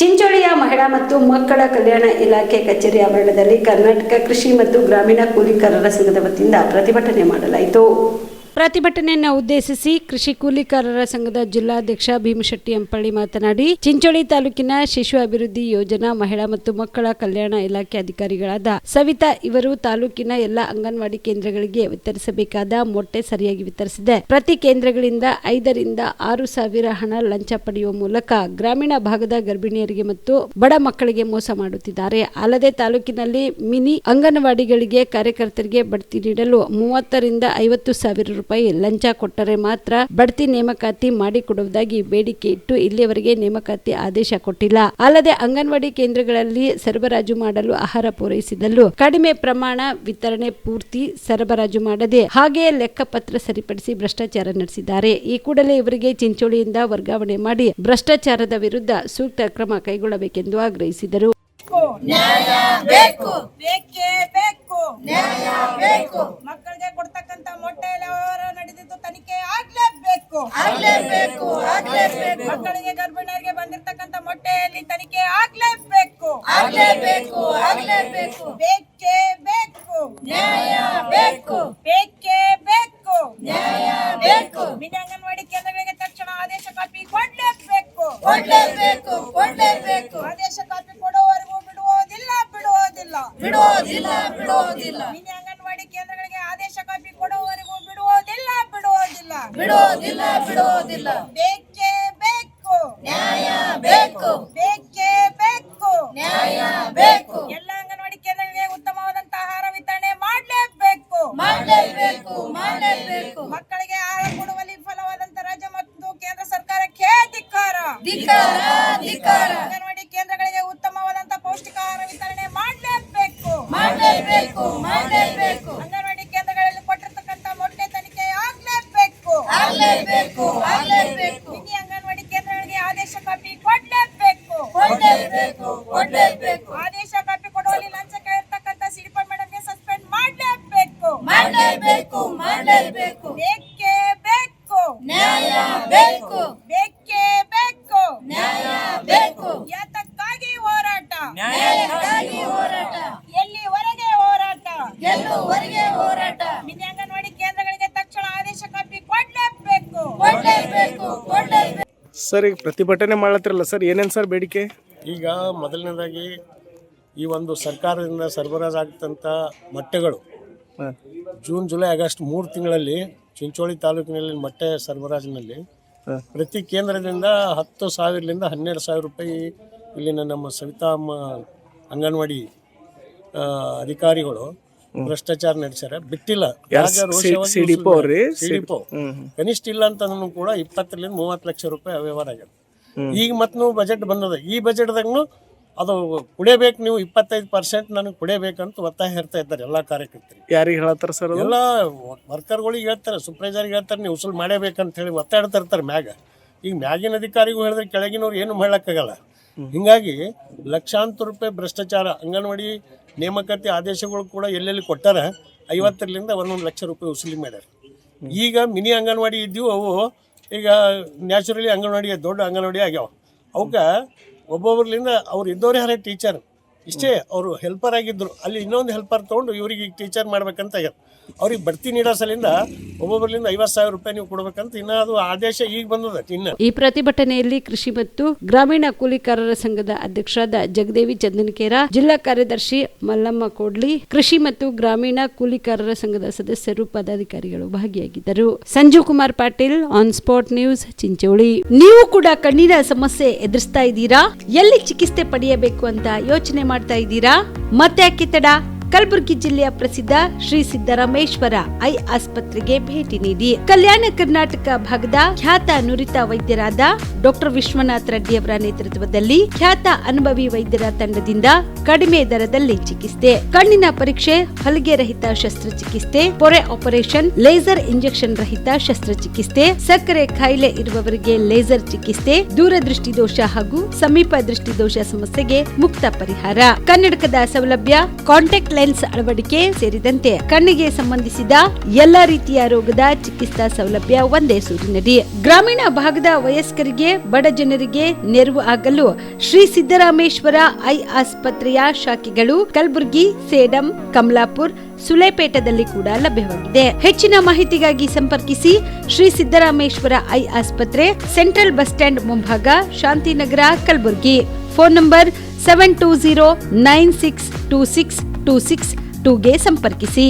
ಚಿಂಚೋಳಿಯ ಮಹಿಳಾ ಮತ್ತು ಮಕ್ಕಳ ಕಲ್ಯಾಣ ಇಲಾಖೆ ಕಚೇರಿ ಆವರಣದಲ್ಲಿ ಕರ್ನಾಟಕ ಕೃಷಿ ಮತ್ತು ಗ್ರಾಮೀಣ ಕೂಲಿಕಾರರ ಸಂಘದ ವತಿಯಿಂದ ಪ್ರತಿಭಟನೆ ಮಾಡಲಾಯಿತು. ಪ್ರತಿಭಟನೆಯನ್ನು ಉದ್ದೇಶಿಸಿ ಕೃಷಿ ಕೂಲಿಕಾರರ ಸಂಘದ ಜಿಲ್ಲಾಧ್ಯಕ್ಷ ಭೀಮಶೆಟ್ಟಿ ಅಂಪಳ್ಳಿ ಮಾತನಾಡಿ, ಚಿಂಚೋಳಿ ತಾಲೂಕಿನ ಶಿಶು ಅಭಿವೃದ್ಧಿ ಯೋಜನಾ ಮಹಿಳಾ ಮತ್ತು ಮಕ್ಕಳ ಕಲ್ಯಾಣ ಇಲಾಖೆ ಅಧಿಕಾರಿಗಳಾದ ಸವಿತಾ ಇವರು ತಾಲೂಕಿನ ಎಲ್ಲ ಅಂಗನವಾಡಿ ಕೇಂದ್ರಗಳಿಗೆ ವಿತರಿಸಬೇಕಾದ ಮೊಟ್ಟೆ ಸರಿಯಾಗಿ ವಿತರಿಸಿದೆ. ಪ್ರತಿ ಕೇಂದ್ರಗಳಿಂದ 5 ರಿಂದ 6 ಸಾವಿರ ಹಣ ಲಂಚ ಪಡೆಯುವ ಮೂಲಕ ಗ್ರಾಮೀಣ ಭಾಗದ ಗರ್ಭಿಣಿಯರಿಗೆ ಮತ್ತು ಬಡ ಮಕ್ಕಳಿಗೆ ಮೋಸ ಮಾಡುತ್ತಿದ್ದಾರೆ. ಅಲ್ಲದೆ ತಾಲೂಕಿನಲ್ಲಿ ಮಿನಿ ಅಂಗನವಾಡಿಗಳಿಗೆ ಕಾರ್ಯಕರ್ತರಿಗೆ ಬಡ್ತಿ ನೀಡಲು 30 ರಿಂದ 50 ಸಾವಿರ ರೂಪಾಯಿ ಲಂಚ ಕೊಟ್ಟರೆ ಮಾತ್ರ ಬಡ್ತಿ ನೇಮಕಾತಿ ಮಾಡಿಕೊಡುವುದಾಗಿ ಬೇಡಿಕೆ ಇಟ್ಟು ಇಲ್ಲಿಯವರೆಗೆ ನೇಮಕಾತಿ ಆದೇಶ ಕೊಟ್ಟಿಲ್ಲ. ಅಲ್ಲದೆ ಅಂಗನವಾಡಿ ಕೇಂದ್ರಗಳಲ್ಲಿ ಸರಬರಾಜು ಮಾಡಲು ಆಹಾರ ಪೂರೈಸಿದಲ್ಲೂ ಕಡಿಮೆ ಪ್ರಮಾಣ ವಿತರಣೆ ಪೂರ್ತಿ ಸರಬರಾಜು ಮಾಡದೆ ಹಾಗೆಯೇ ಲೆಕ್ಕಪತ್ರ ಸರಿಪಡಿಸಿ ಭ್ರಷ್ಟಾಚಾರ ನಡೆಸಿದ್ದಾರೆ. ಈ ಕೂಡಲೇ ಇವರಿಗೆ ಚಿಂಚೋಳಿಯಿಂದ ವರ್ಗಾವಣೆ ಮಾಡಿ ಭ್ರಷ್ಟಾಚಾರದ ವಿರುದ್ಧ ಸೂಕ್ತ ಕ್ರಮ ಕೈಗೊಳ್ಳಬೇಕೆಂದು ಆಗ್ರಹಿಸಿದರು. ನ್ಯಾಯ ಬೇಕು, ಬೇಕೇ ಬೇಕು, ನ್ಯಾಯ ಬೇಕು. ಮಕ್ಕಳಿಗೆ ಕೊಡ್ತಕ್ಕಂತ ಮೊಟ್ಟೆ ವ್ಯವಹಾರ ನಡೆದಿದ್ದು ತನಿಖೆ ಆಗ್ಲೇಬೇಕು, ಆಗ್ಲೇಬೇಕು, ಆಗ್ಲೇಬೇಕು. ಮಕ್ಕಳಿಗೆ ಗರ್ಭಿಣಿಯರಿಗೆ ಬಂದಿರತಕ್ಕಂತ ಮೊಟ್ಟೆಯಲ್ಲಿ ತನಿಖೆ ಆಗ್ಲೇಬೇಕು, ಆಗ್ಲೇಬೇಕು, ಆಗ್ಲೇಬೇಕು. ಬೇಕೇ ಬೇಕು, ನ್ಯಾಯ ಬೇಕು, ಬೇಕೇ ಬೇಕು, ನ್ಯಾಯ ಬೇಕು. ಮಿನಿ ಅಂಗನವಾಡಿ ಕೇಂದ್ರಗಳಿಗೆ ತಕ್ಷಣ ಆದೇಶ ಕಾಪಿ ಕೊಡ್ಲೇಬೇಕು, ಕೊಡ್ಲೇಬೇಕು, ಕೊಡ್ಲೇಬೇಕು. ಆದೇಶ ಕಾಪಿ ಕೊಡುವವರೆಗೂ ಬಿಡುವುದಿಲ್ಲ, ಬಿಡುವುದಿಲ್ಲ, ಬಿಡುವುದಿಲ್ಲ, ಬಿಡುವುದಿಲ್ಲ. ಮಿನಿ ಅಂಗನವಾಡಿ ಕೇಂದ್ರಗಳಿಗೆ ಆದೇಶ ಕಾಪಿ ಕೊಡುವವರೆಗೂ ಬಿಡುವುದಿಲ್ಲ, ಬಿಡುವುದಿಲ್ಲ, ಬಿಡುವುದಿಲ್ಲ, ಬಿಡುವುದಿಲ್ಲ. ಬೇಕೇ ಬೇಕು, ನ್ಯಾಯ ಬೇಕು, ಬೇಕೇ ಬೇಕು, ನ್ಯಾಯ ಬೇಕು. ಎಲ್ಲ ಅಂಗನವಾಡಿ ಕೇಂದ್ರಗಳಿಗೆ ಉತ್ತಮವಾದಂತಹ ಆಹಾರ ವಿತರಣೆ ಮಾಡಲೇಬೇಕು, ಮಾಡಲೇಬೇಕು, ಮಾಡಲೇಬೇಕು. ಮಕ್ಕಳಿಗೆ ಆಹಾರ ಕೊಡುವಲ್ಲಿ ವಿಫಲವಾದಂತ ರಾಜ್ಯ ಮತ್ತು ಕೇಂದ್ರ ಸರ್ಕಾರಕ್ಕೆ ಧಿಕ್ಕಾರ, ಧಿಕ್ಕಾರ, ಧಿಕ್ಕಾರ. ಅಂಗನವಾಡಿ ಕೇಂದ್ರಗಳಿಗೆ ಉತ್ತಮವಾದಂತ ಪೌಷ್ಟಿಕ ಆಹಾರ ವಿತರಣೆ ಮಾಡಲೇಬೇಕು, ಮಾಡಲೇಬೇಕು, ಮಾಡಲೇಬೇಕು. ಅಂಗನವಾಡಿ ಕೇಂದ್ರಗಳಲ್ಲಿ ಕೊಟ್ಟಿರ್ತಕ್ಕಂತ ಮೊಟ್ಟೆ ತನಿಖೆ ಆಗ್ಲೇಬೇಕು, ಆಗ್ಲೇಬೇಕು, ಆಗ್ಲೇಬೇಕು. ಮಿನಿ ಅಂಗನವಾಡಿ ಕೇಂದ್ರಗಳಿಗೆ ಆದೇಶ ಕಾಪಿ ಕೊಡ್ಲೇಬೇಕು, ಕೊಡ್ಲೇಬೇಕು, ಕೊಡ್ಲೇಬೇಕು. ಆದೇಶ ಕಾಪಿ ಕೊಡುವಲ್ಲಿ ಲಂಚ ಕೇಳಿರ್ತಕ್ಕಂತ ಸಿಡಿಪಲ್ ಮೇಡಮ್ಗೆ ಸಸ್ಪೆಂಡ್ ಮಾಡಲೇಬೇಕು, ಮಾಡಲೇಬೇಕು, ಮಾಡಲೇಬೇಕು. ಬೇಕೇ ಬೇಕು, ನ್ಯಾಯ ಬೇಕು, ಬೇಕೇ ಬೇಕು, ನ್ಯಾಯ ಬೇಕು. ಯಾತಕ್ಕಾಗಿ ಹೋರಾಟ, ನ್ಯಾಯಕ್ಕಾಗಿ ಹೋರಾಟ, ಎಲ್ಲಿವರೆಗೆ ಹೋರಾಟ, ಗೆಲ್ಲುವರೆಗೆ ಹೋರಾಟ. ಮಿನಿ ಅಂಗನವಾಡಿ ಕೇಂದ್ರಗಳಿಗೆ ತಕ್ಷಣ ಆದೇಶ ಕಾಪಿ ಕೊಡ್ಲೇಬೇಕು, ಕೊಡ್ಲೇಬೇಕು, ಕೊಡ್ಲೇಬೇಕು. ಸರ್, ಈಗ ಪ್ರತಿಭಟನೆ ಮಾಡತ್ತಿರಲ್ಲ ಸರ್, ಏನೇನು ಸರ್ ಬೇಡಿಕೆ? ಈಗ ಮೊದಲನೇದಾಗಿ ಈ ಒಂದು ಸರ್ಕಾರದಿಂದ ಸರಬರಾಜು ಆಗ್ತಂಥ ಮೊಟ್ಟೆಗಳು ಜೂನ್ ಜುಲೈ ಆಗಸ್ಟ್ 3 ತಿಂಗಳಲ್ಲಿ ಚಿಂಚೋಳಿ ತಾಲೂಕಿನಲ್ಲಿ ಮೊಟ್ಟೆ ಸರಬರಾಜಿನಲ್ಲಿ ಪ್ರತಿ ಕೇಂದ್ರದಿಂದ 10,000ರಿಂದ 12,000 ರೂಪಾಯಿ ಇಲ್ಲಿನ ನಮ್ಮ ಸವಿತಾ ಅಂಗನವಾಡಿ ಅಧಿಕಾರಿಗಳು ಭ್ರಷ್ಟಾಚಾರ ನಡೆಸ್ಯಾರ. ಬಿಟ್ಟಿಲ್ಲ, ಸಿಡಿಪೋ ಕನಿಷ್ಠ ಇಲ್ಲ ಅಂತಂದ್ರೂ ಕೂಡ 20 ರಿಂದ 30 ಲಕ್ಷ ರೂಪಾಯಿ ಅವ್ಯವಹಾರ ಆಗ್ಯದ. ಈಗ ಮತ್ತೆ ಬಜೆಟ್ ಬಂದದ, ಈ ಬಜೆಟ್ದಾಗೂ ಅದು ಕುಡಿಯಬೇಕು, ನೀವು 25% ನನಗೆ ಕುಡಿಯಬೇಕಂತ ಒತ್ತಾಯ ಹೇಳ್ತಾ ಇದ್ದಾರೆ ಎಲ್ಲ ಕಾರ್ಯಕರ್ತರು. ಯಾರಿಗೆ ಹೇಳ್ತಾರೆ ಸರ್? ಎಲ್ಲ ವರ್ಕರ್ಗಳಿಗೆ ಹೇಳ್ತಾರೆ, ಸೂಪರ್ವೈಸರ್ಗೆ ಹೇಳ್ತಾರೆ, ನೀವು ಉಸುಲ್ ಮಾಡಬೇಕಂತ ಹೇಳಿ ಒತ್ತಾಡ್ತಾ ಇರ್ತಾರೆ ಮ್ಯಾಗ. ಈಗ ಮ್ಯಾಗಿನ ಅಧಿಕಾರಿಗೂ ಹೇಳಿದ್ರೆ ಕೆಳಗಿನವ್ರು ಏನು ಮಾಡೋಕ್ಕಾಗಲ್ಲ. ಹಿಂಗಾಗಿ ಲಕ್ಷಾಂತರ ರೂಪಾಯಿ ಭ್ರಷ್ಟಾಚಾರ. ಅಂಗನವಾಡಿ ನೇಮಕಾತಿ ಆದೇಶಗಳು ಕೂಡ ಎಲ್ಲೆಲ್ಲಿ ಕೊಟ್ಟಾರ 50ರಿಂದ 1 ಲಕ್ಷ ರೂಪಾಯಿ ವಸೂಲಿ ಮಾಡ್ಯಾರ. ಈಗ ಮಿನಿ ಅಂಗನವಾಡಿ ಇದ್ದೀವಿ, ಅವು ಈಗ ನ್ಯಾಚುರಲಿ ಅಂಗನವಾಡಿ ದೊಡ್ಡ ಅಂಗನವಾಡಿ ಆಗ್ಯಾವ. ಅವಕ್ಕೆ ಒಬ್ಬೊಬ್ಬರ್ಲಿಂದ ಅವ್ರು ಇದ್ದವ್ರೆ ಯಾರೇ ಟೀಚರ್, ಇಷ್ಟೇ ಅವರು ಹೆಲ್ಪರ್ ಆಗಿದ್ರು, ಅಲ್ಲಿ ಇನ್ನೊಂದು ಹೆಲ್ಪರ್ ತೊಗೊಂಡು ಇವ್ರಿಗೆ ಟೀಚರ್ ಮಾಡ್ಬೇಕಂತ ಆಗ್ಯಾರ. ಅವ್ರಿಗೆ ಬಡ್ತಿ ನೀಡೋ ಸಲಿಂದ ಒಬ್ಬೊಬ್ಬರಿಂದ 50,000 ರೂಪಾಯಿ ನೀವು ಕೊಡ್ಬೇಕಂತ ಇನ್ನ ಅದು ಆದೇಶ ಈಗ ಬಂದದ. ಇನ್ನು ಈ ಪ್ರತಿಭಟನೆಯಲ್ಲಿ ಕೃಷಿ ಮತ್ತು ಗ್ರಾಮೀಣ ಕೂಲಿಕಾರರ ಸಂಘದ ಅಧ್ಯಕ್ಷರಾದ ಜಗದೇವಿ ಚಂದನಕೇರ, ಜಿಲ್ಲಾ ಕಾರ್ಯದರ್ಶಿ ಮಲ್ಲಮ್ಮ ಕೋಡ್ಲಿ, ಕೃಷಿ ಮತ್ತು ಗ್ರಾಮೀಣ ಕೂಲಿಕಾರರ ಸಂಘದ ಸದಸ್ಯರು, ಪದಾಧಿಕಾರಿಗಳು ಭಾಗಿಯಾಗಿದ್ದರು. Sanjeev Kumar Patil, on spot news, Chincholi. ನೀವು ಕೂಡ ಕಣ್ಣಿನ ಸಮಸ್ಯೆ ಎದುರಿಸ್ತಾ ಇದ್ದೀರಾ? ಎಲ್ಲಿ ಚಿಕಿತ್ಸೆ ಪಡೆಯಬೇಕು ಅಂತ ಯೋಚನೆ ಮಾಡ್ತಾ ಇದ್ದೀರಾ? ಮತ್ತೆ ತಡ, ಕಲಬುರಗಿ ಜಿಲ್ಲೆಯ ಪ್ರಸಿದ್ಧ ಶ್ರೀ ಸಿದ್ದರಾಮೇಶ್ವರ ಐ ಆಸ್ಪತ್ರೆಗೆ ಭೇಟಿ ನೀಡಿ ಕಲ್ಯಾಣ ಕರ್ನಾಟಕ ಭಾಗದ ಖ್ಯಾತ ನುರಿತ ವೈದ್ಯರಾದ ಡಾಕ್ಟರ್ ವಿಶ್ವನಾಥ್ ರೆಡ್ಡಿ ಅವರ ನೇತೃತ್ವದಲ್ಲಿ ಖ್ಯಾತ ಅನುಭವಿ ವೈದ್ಯರ ತಂಡದಿಂದ ಕಡಿಮೆ ದರದಲ್ಲಿ ಚಿಕಿತ್ಸೆ, ಕಣ್ಣಿನ ಪರೀಕ್ಷೆ, ಹೊಲಿಗೆ ರಹಿತ ಶಸ್ತ್ರಚಿಕಿತ್ಸೆ, ಪೊರೆ ಆಪರೇಷನ್, ಲೇಸರ್ ಇಂಜೆಕ್ಷನ್ ರಹಿತ ಶಸ್ತ್ರಚಿಕಿತ್ಸೆ, ಸಕ್ಕರೆ ಕಾಯಿಲೆ ಇರುವವರಿಗೆ ಲೇಸರ್ ಚಿಕಿತ್ಸೆ, ದೂರದೃಷ್ಟಿ ದೋಷ ಹಾಗೂ ಸಮೀಪ ದೃಷ್ಟಿ ದೋಷ ಸಮಸ್ಯೆಗೆ ಮುಕ್ತ ಪರಿಹಾರ, ಕನ್ನಡಕದ ಸೌಲಭ್ಯ, ಕಾಂಟ್ಯಾಕ್ಟ್ ಲೆನ್ಸ್ ಅಳವಡಿಕೆ ಸೇರಿದಂತೆ ಕಣ್ಣಿಗೆ ಸಂಬಂಧಿಸಿದ ಎಲ್ಲ ರೀತಿಯ ರೋಗದ ಚಿಕಿತ್ಸಾ ಸೌಲಭ್ಯ ಒಂದೇ ಸೂರಿನಡಿ. ಗ್ರಾಮೀಣ ಭಾಗದ ವಯಸ್ಕರಿಗೆ, ಬಡ ಜನರಿಗೆ ನೆರವು ಆಗಲು ಶ್ರೀ ಸಿದ್ದರಾಮೇಶ್ವರ ಐ ಆಸ್ಪತ್ರೆಯ ಶಾಖೆಗಳು ಕಲಬುರಗಿ, ಸೇಡಂ, ಕಮಲಾಪುರ್, ಸುಲೇಪೇಟದಲ್ಲಿ ಕೂಡ ಲಭ್ಯವಾಗಿದೆ. ಹೆಚ್ಚಿನ ಮಾಹಿತಿಗಾಗಿ ಸಂಪರ್ಕಿಸಿ ಶ್ರೀ ಸಿದ್ದರಾಮೇಶ್ವರ ಐ ಆಸ್ಪತ್ರೆ, ಸೆಂಟ್ರಲ್ ಬಸ್ ಸ್ಟ್ಯಾಂಡ್ ಮುಂಭಾಗ, ಶಾಂತಿನಗರ, ಕಲಬುರಗಿ. ಫೋನ್ ನಂಬರ್ 72096262622ಗೆ ಸಂಪರ್ಕಿಸಿ.